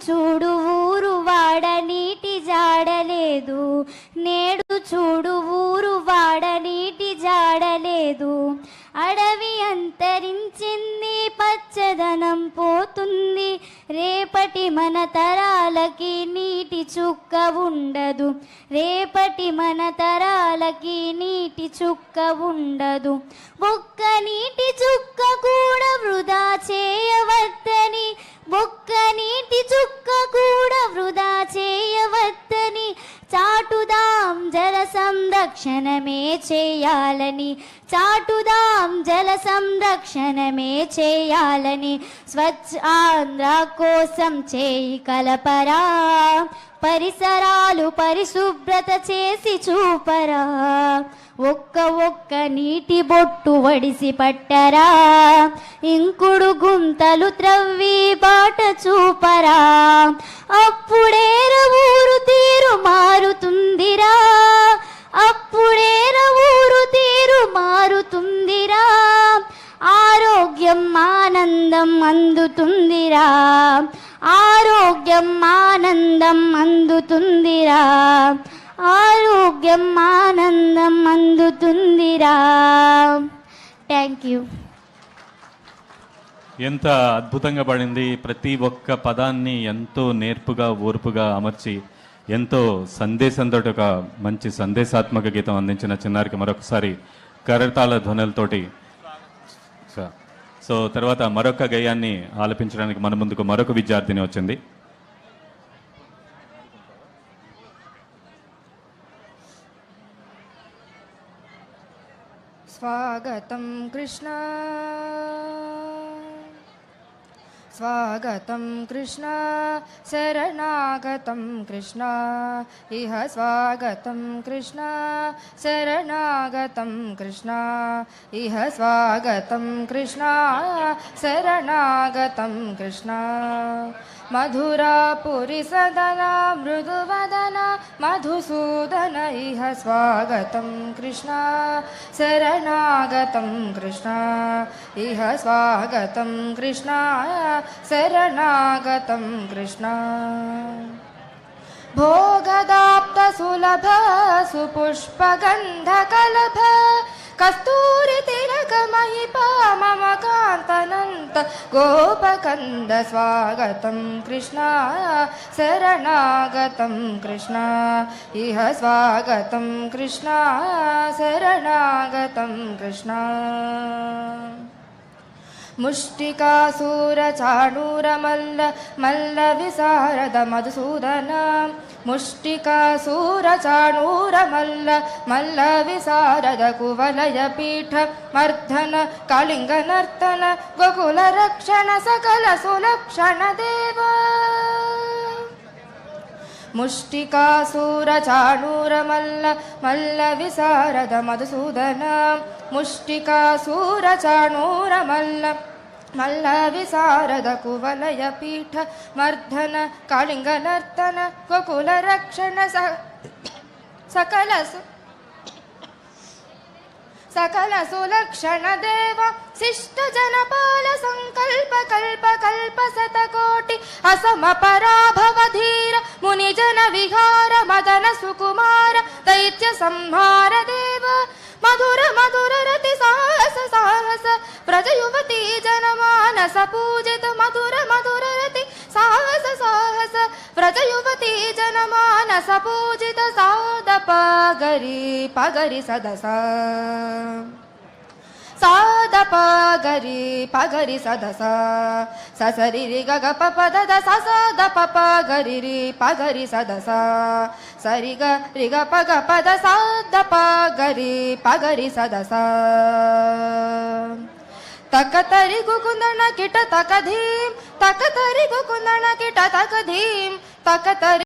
చూడు ఊరు వాడ నీటి జాడలేదు, నేడు చూడు ఊరు వాడ నీటి జాడలేదు. అడవి అంతరించింది, పచ్చదనం పోతుంది, రేపటి మన తరాలకి నీటి చుక్క ఉండదు, రేపటి మన తరాలకి నీటి చుక్క ఉండదు. ఒక్క నీటి చుక్క కూడా వృధా చేయవద్దని, ఒక్క నీటి చుక్క కూడా వృధా చేయవద్దని చాటుదాం జల సంరక్షణమే చేయాలని, చాటుదాం జల సంరక్షణమే చేయాలని. స్వచ్ఛ ఆంధ్ర కోసం చేయి కలపరా, పరిసరాలు పరిశుభ్రత చేసి చూపరా. ఒక్క నీటి బొట్టు వడిసి పట్టరా, ఇంకుడు గుంతలు త్రవ్వి బాట చూపరా. అప్పుడేర ఊరు తీరు మారుతుందిరా, అప్పుడేర ఊరు తీరు మారుతుందిరా. ఆరోగ్యం ఆనందం అందుతుందిరా, ఆరోగ్యం ఆనందం అందుతుందిరా, ఆరోగ్యం ఆనందం అందుతుందిరా. Thank you. ఎంత అద్భుతంగా పడింది. ప్రతి ఒక్క పదాన్ని ఎంతో నేర్పుగా ఓర్పుగా అమర్చి ఎంతో సందేశంతో ఒక మంచి సందేశాత్మక గీతం అందించిన చిన్నారికి మరొకసారి కరతాళ ధ్వనులతోటి. సో తర్వాత మరొక గేయాన్ని ఆలపించడానికి మన ముందుకు మరొక విద్యార్థిని వచ్చింది. స్వాగతం కృష్ణ, స్వాగతం కృష్ణ, శరణాగతం కృష్ణ, ఇహ స్వాగతం కృష్ణ, శరణాగతం కృష్ణ, ఇహ స్వాగతం కృష్ణ, శరణాగతం కృష్ణ. మధురాపురి సదన మృదువదన మధుసూదన, ఇహ స్వాగతం కృష్ణ, శరణాగతం కృష్ణ, ఇహ స్వాగతం కృష్ణ, శరణాగతం కృష్ణ. భోగదాప్త సులభ సుపుష్పగంధ కలభ, కస్తూరి తిలక మహిపా మమ కాంతనంత గోపకంద, స్వాగతం కృష్ణ, శరణాగతం కృష్ణ, ఇహ స్వాగతం కృష్ణ, శరణాగతం కృష్ణ. ముష్టికాసూర చాణూర మల్ల మల్ల విశారద మధుసూదన, ముష్టికాసూర చాణూర మల్ల మల్ల విశారద కువలయ పీఠ మర్ధన కళింగ నర్తన గోకుల రక్షణ సకల సులక్షణ దేవ. ముష్టికాసూర చాణూర మల్ల మల్ల విశారద మధుసూదన, ముష్టికాసూర చాణూర మల్ల మల్ల విశారద కువలయ పీఠ మర్ధన కళింగ నర్తన గోకుల రక్షణ సకల సకల సులక్షణ దేవ. శిష్ట జనపాల సంకల్ప కల్ప కల్ప శతకోటి అసమ పరాభవ ధీర ముని జన విహార మదన సుకుమార దైత్య సంహార దేవ. మధుర మధుర రతి సాహస సాహస వ్రజ యువతీ జనమానస పూజిత, మధుర మధుర రతి సాహస సాహస వ్రజ యువతీ జనమానస పూజిత. సాద పగరి పగరి సదస, సాద పగరి పగరి సదస, ససరి రి గ గ ప ప ద ద స స ద ప ప గరి రి పగరి సదస, సరి గ రి గ ప గ ప ద స ద ప గరి పగరి సదస. తకతరి గుకుందణ కిట తక ధీం, తకతరి గుకుందణ కిట తక ధీం, తకతరి